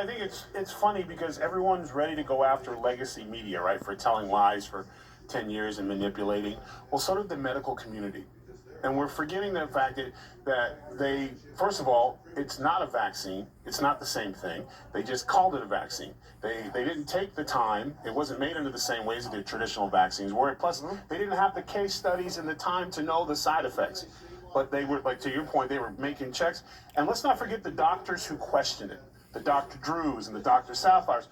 I think it's funny because everyone's ready to go after legacy media, right, for telling lies for 10 years and manipulating. Well, so did the medical community. And we're forgetting the fact that they, first of all, it's not a vaccine. It's not the same thing. They just called it a vaccine. They didn't take the time. It wasn't made under the same ways that the traditional vaccines were. Plus, they didn't have the case studies and the time to know the side effects. But they were, like to your point, they were making checks. And let's not forget the doctors who questioned it. The Dr. Drews and the Dr. Sapphires,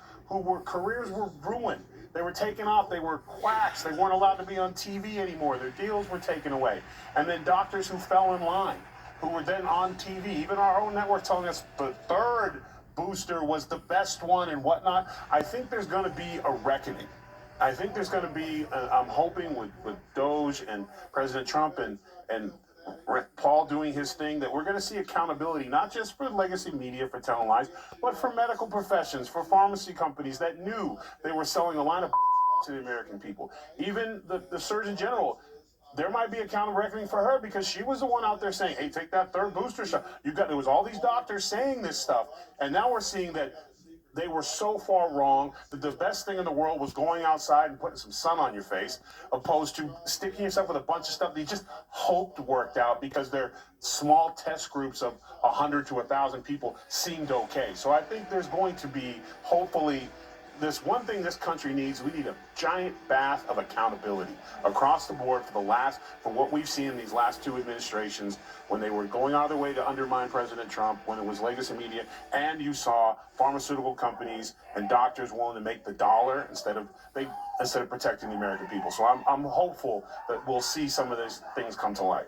careers were ruined. They were taken off. They were quacks. They weren't allowed to be on TV anymore. Their deals were taken away. And then doctors who fell in line, who were then on TV, even our own network telling us the third booster was the best one and whatnot. I think there's going to be a reckoning. I think there's going to be, I'm hoping with Doge and President Trump and Paul doing his thing, that we're going to see accountability, not just for legacy media for telling lies, but for medical professions, for pharmacy companies that knew they were selling a line of to the American people. Even the Surgeon General, there might be a count of reckoning for her because she was the one out there saying, hey, take that third booster shot. There was all these doctors saying this stuff, and now we're seeing that they were so far wrong that the best thing in the world was going outside and putting some sun on your face, opposed to sticking yourself with a bunch of stuff that you just hoped worked out because their small test groups of 100 to 1,000 people seemed okay. So I think there's going to be, hopefully, this one thing this country needs. We need a giant bath of accountability across the board for what we've seen in these last two administrations, when they were going out of their way to undermine President Trump, when it was legacy media, and you saw pharmaceutical companies and doctors willing to make the dollar instead of protecting the American people. So I'm hopeful that we'll see some of these things come to light.